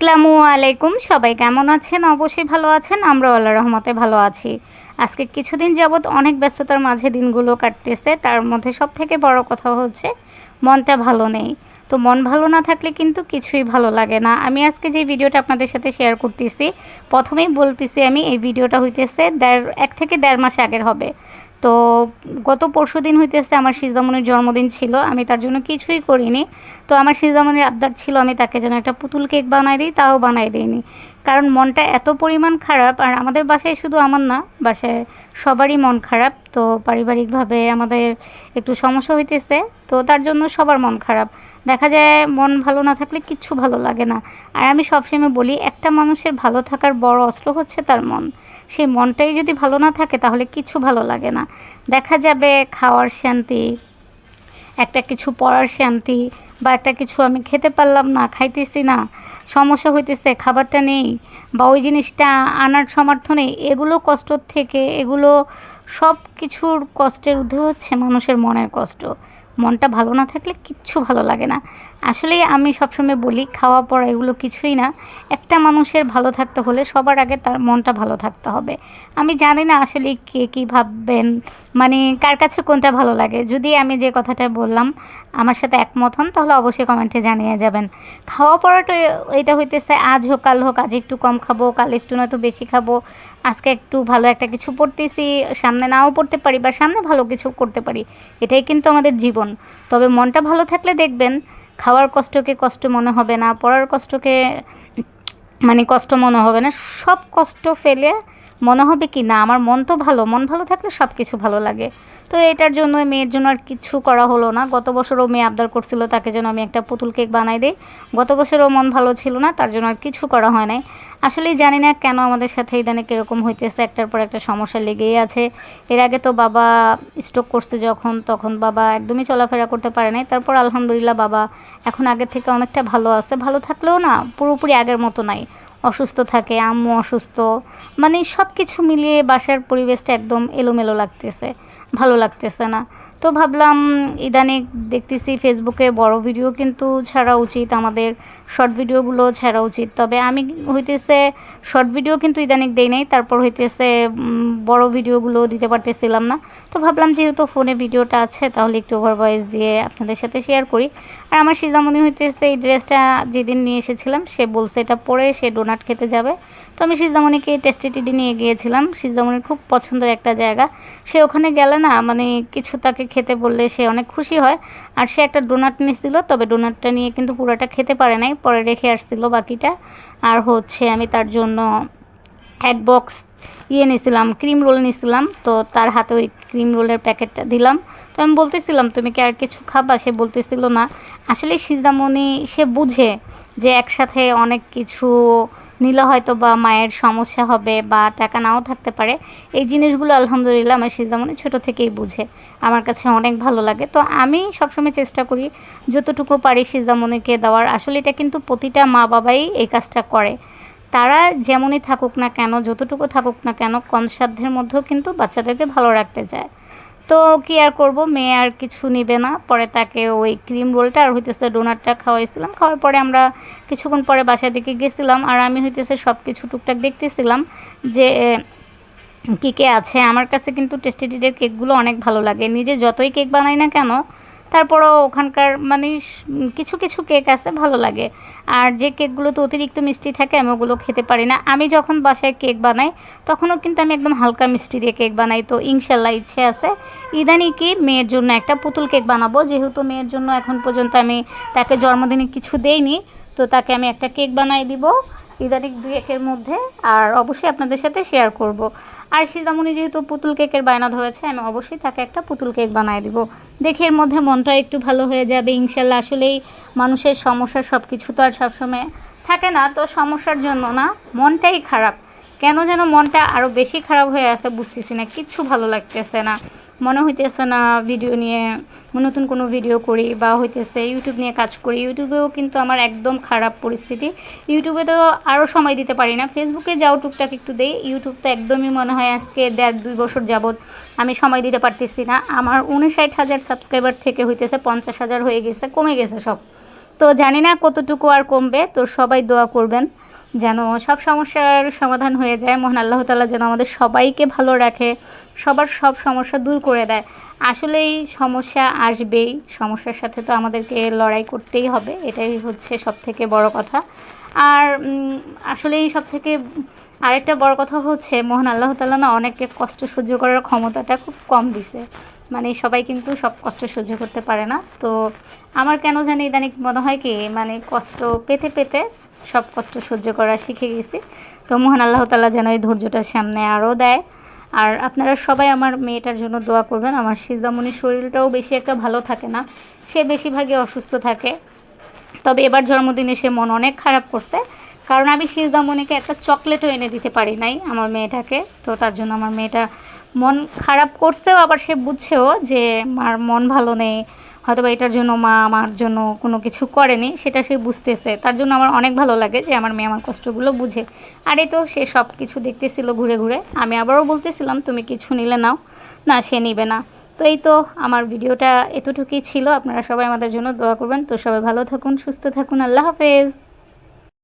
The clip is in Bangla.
আসসালামু আলাইকুম। সবাই কেমন আছেন? অবশ্যই ভালো আছেন। আমরাও আল্লাহর রহমতে ভালো আছি। আজকে কিছুদিন যাবৎ অনেক ব্যস্ততার মাঝে দিনগুলো কাটতেছে। তার মধ্যে সবথেকে বড় কথা হচ্ছে মনটা ভালো নেই। তো মন ভালো না থাকলে কিন্তু কিছুই ভালো লাগে না। আমি আজকে যে ভিডিওটা আপনাদের সাথে শেয়ার করতেছি, প্রথমেই বলতেছি আমি এই ভিডিওটা হইতেছে ১ থেকে ১.৫ মাস আগের হবে। তো গত পরশুদিন হইতেছে আমার সিজামনির জন্মদিন ছিল। আমি তার জন্য কিছুই করিনি। তো আমার সিজামনির আবদার ছিল আমি তাকে যেন একটা পুতুল কেক বানায় দিই, তাও বানায় দিইনি। কারণ মনটা এত পরিমাণ খারাপ, আর আমাদের বাসায় শুধু আমার না, বাসায় সবারই মন খারাপ। তো পারিবারিকভাবে আমাদের একটু সমস্যা হইতেছে, তো তার জন্য সবার মন খারাপ। দেখা যায় মন ভালো না থাকলে কিচ্ছু ভালো লাগে না। আর আমি সবসময় বলি একটা মানুষের ভালো থাকার বড় অস্ত্র হচ্ছে তার মন। সেই মনটাই যদি ভালো না থাকে তাহলে কিচ্ছু ভালো লাগে না। দেখা যাবে খাওয়ার শান্তি, একটা কিছু পড়ার শান্তি, বা একটা কিছু আমি খেতে পারলাম না, খাইতেছি না, সমস্যা হইতেছে, খাবারটা নেই, বা ওই জিনিসটা আনার সামর্থ্য নেই, এগুলো কষ্টর থেকে, এগুলো সব কিছুর কষ্টের ঊর্ধ্বে হচ্ছে মানুষের মনের কষ্ট। মনটা ভালো না থাকলে কিচ্ছু ভালো লাগে না। আসলেই আমি সবসময় বলি খাওয়া পড়া এগুলো কিছুই না। একটা মানুষের ভালো থাকতে হলে সবার আগে তার মনটা ভালো থাকতে হবে। আমি জানি না আসলে কে কী ভাববেন, মানে কার কাছে কোনটা ভালো লাগে। যদি আমি যে কথাটা বললাম আমার সাথে একমত হন তাহলে অবশ্যই কমেন্টে জানিয়ে যাবেন। খাওয়া পড়াটা এটা হইতেছে আজ হোক কাল হোক, আজ একটু কম খাবো, কাল একটু নয়তো বেশি খাবো, আজকে একটু ভালো একটা কিছু পড়তেছি, সামনে নাও পড়তে পারি বা সামনে ভালো কিছু করতে পারি, এটাই কিন্তু আমাদের জীবন। তবে মনটা ভালো থাকলে দেখবেন খাওয়ার কষ্টকে কষ্ট মনে হবে না, পড়ার কষ্টকে মানে কষ্ট মনে হবে না। সব কষ্ট ফেলে মনে হবে কি না আমার মন তো ভালো, মন ভালো থাকলে সব কিছু ভালো লাগে। তো এটার জন্য মেয়ের জন্য আর কিছু করা হলো না। গত বছরও মেয়ে আবদার করছিল তাকে যেন আমি একটা পুতুল কেক বানাই দিই। গত বছরও মন ভালো ছিল না, তার জন্য আর কিছু করা হয় নাই। আসলেই জানি না কেন আমাদের সাথে ইদানিং কীরকম হইতেছে, একটার পর একটা সমস্যা লেগেই আছে। এর আগে তো বাবা স্ট্রোক করছে যখন, তখন বাবা একদমই চলাফেরা করতে পারে নাই। তারপর আলহামদুলিল্লাহ বাবা এখন আগের থেকে অনেকটা ভালো আছে। ভালো থাকলেও না পুরোপুরি আগের মতো নাই, অসুস্থ থাকে, আম্মু অসুস্থ, মানে সব কিছু মিলিয়ে বাসার পরিবেশটা একদম এলোমেলো লাগতেছে, ভালো লাগতেছে না। তো ভাবলাম ইদানিং দেখতেছি ফেসবুকে বড় ভিডিও কিন্তু ছাড়া উচিত, আমাদের শর্ট ভিডিওগুলো ছাড়া উচিত। তবে আমি হইতেছে শর্ট ভিডিও কিন্তু ইদানিং দেই নাই, তারপর হইতেছে বড় ভিডিওগুলো দিতে পারতেছিলাম না। তো ভাবলাম যেহেতু ফোনে ভিডিওটা আছে তাহলে একটু ওভার ভয়েস দিয়ে আপনাদের সাথে শেয়ার করি। আর আমার সিজামণি হইতেছে এই ড্রেসটা যেদিন নিয়ে এসেছিলাম সে বলছে এটা পরে সে ডোনাট খেতে যাবে। তো আমি সিজামণিকে টেস্টি নিয়ে গিয়েছিলাম। সিজামণির খুব পছন্দের একটা জায়গা, সে ওখানে গেলে না মানে কিছু তাকে খেতে বললে সে অনেক খুশি হয়। আর সে একটা ডোনাট নিয়েছিল, তবে ডোনাটটা নিয়ে কিন্তু পুরোটা খেতে পারে নাই, পরে রেখে আসছিল বাকিটা। আর হচ্ছে আমি তার জন্য এক বক্স নিয়েছিলাম, ক্রিম রোল নিয়েছিলাম। তো তার হাতে ওই ক্রিম রোলের প্যাকেটটা দিলাম। তো আমি বলতেছিলাম তুমি কি আর কিছু খাবা, সে বলতেছিল না। আসলে সিজামণি সে বুঝে যে একসাথে অনেক কিছু নিলে হয়তো বা মায়ের সমস্যা হবে বা টাকা নাও থাকতে পারে। এই জিনিসগুলো আলহামদুলিল্লাহ আমার সিজামণি ছোটো থেকেই বুঝে, আমার কাছে অনেক ভালো লাগে। তো আমি সবসময় চেষ্টা করি যতটুকু পারি সিজামণিকে দেওয়ার। আসলে এটা কিন্তু প্রতিটা মা বাবাই এই কাজটা করে। তারা যেমনই থাকুক না কেন, যতটুকু থাকুক না কেন, কম সাধ্যের মধ্যেও কিন্তু বাচ্চাদেরকে ভালো রাখতে চায়। তো কী আর করব, মেয়ে আর কিছু নিবে না। পরে তাকে ওই ক্রিম রোলটা আর হইতেছে ডোনাটটা খাওয়াইছিলাম। খাওয়ার পরে আমরা কিছুক্ষণ পরে বাসার দিকে গেছিলাম। আর আমি হইতেছে সব কিছু টুকটাক দেখতেছিলাম যে কী কে আছে। আমার কাছে কিন্তু টেস্টি ডিডের কেকগুলো অনেক ভালো লাগে। নিজে যতই কেক বানাই না কেন, তারপরও ওখানকার মানে কিছু কিছু কেক আছে ভালো লাগে। আর যে কেকগুলোতে অতিরিক্ত মিষ্টি থাকে আমি ওগুলো খেতে পারি না। আমি যখন বাসায় কেক বানাই তখনও কিন্তু আমি একদম হালকা মিষ্টি দিয়ে কেক বানাই। তো ইনশাল্লাহ ইচ্ছে আছে ইদানিং কি মেয়ের জন্য একটা পুতুল কেক বানাবো। যেহেতু মেয়ের জন্য এখন পর্যন্ত আমি তাকে জন্মদিনে কিছু দেইনি, তো তাকে আমি একটা কেক বানাই দিব ইদানিং 2-1 মধ্যে, আর অবশ্যই আপনাদের সাথে শেয়ার করব। আর সিজামণি যেহেতু পুতুল কেকের বায়না ধরেছে, আমি অবশ্যই তাকে একটা পুতুল কেক বানিয়ে দিব। দেখে এর মধ্যে মনটা একটু ভালো হয়ে যাবে ইনশাল্লাহ। আসলেই মানুষের সমস্যা সব কিছু তো আর সবসময় থাকে না। তো সমস্যার জন্য না, মনটাই খারাপ, কেন যেন মনটা আরও বেশি খারাপ হয়ে আছে বুঝতেছি না, কিচ্ছু ভালো লাগতেছে না। মনে হইতেছে না ভিডিও নিয়ে নতুন কোনো ভিডিও করি, বা হইতেছে ইউটিউব নিয়ে কাজ করি। ইউটিউবেও কিন্তু আমার একদম খারাপ পরিস্থিতি। ইউটিউবে তো আরও সময় দিতে পারি না। ফেসবুকে যাও টুকটাক একটু দেই, ইউটিউব তো একদমই মনে হয় আজকে 1.5-2 বছর যাবৎ আমি সময় দিতে পারতেছি না। আমার 59,000 সাবস্ক্রাইবার থেকে হইতেছে 50,000 হয়ে গেছে, কমে গেছে সব। তো জানি না কতটুকু আর কমবে, তো সবাই দোয়া করবেন যেন সব সমস্যার সমাধান হয়ে যায়। মহান আল্লাহ তাআলা যেন আমাদের সবাইকে ভালো রাখে, সবার সব সমস্যা দূর করে দেয়। আসলেই সমস্যা আসবেই, সমস্যার সাথে তো আমাদেরকে লড়াই করতেই হবে, এটাই হচ্ছে সবথেকে বড় কথা। আর আসলেই সবথেকে আরেকটা বড় কথা হচ্ছে মহান আল্লাহ তাআলা না অনেককে কষ্ট সহ্য করার ক্ষমতাটা খুব কম দিছে। মানে সবাই কিন্তু সব কষ্ট সহ্য করতে পারে না। তো আমার কেন জানি ইদানিং মনে হয় কি, মানে কষ্ট পেতে পেতে সব কষ্ট সহ্য করা শিখে গেছি। তো মহান আল্লাহ তাআলা যেন এই ধৈর্যটা সামনে আরও দেয়। আর আপনারা সবাই আমার মেয়েটার জন্য দোয়া করবেন। আমার সিজামণির শরীরটাও বেশি একটা ভালো থাকে না, সে বেশিরভাগই অসুস্থ থাকে। তবে এবার জন্মদিনে সে মন অনেক খারাপ করছে, কারণ আমি সিজামণিকে একটা চকলেটও এনে দিতে পারি নাই আমার মেয়েটাকে। তো তার জন্য আমার মেয়েটা মন খারাপ করছেও, আবার সে বুঝছেও যে মার মন ভালো নেই, হয়তোবা এটার জন্য মা আমার জন্য কোনো কিছু করেনি, সেটা সে বুঝতেছে। তার জন্য আমার অনেক ভালো লাগে যে আমার মেয়ে আমার কষ্টগুলো বুঝে। আর এই তো সে সব কিছু দেখতেছিল ঘুরে ঘুরে, আমি আবারও বলতেছিলাম তুমি কিছু নিলে নাও, না সে নিবে না। তো এই তো আমার ভিডিওটা এতটুকুই ছিল। আপনারা সবাই আমাদের জন্য দোয়া করবেন। তো সবাই ভালো থাকুন, সুস্থ থাকুন, আল্লাহ হাফেজ।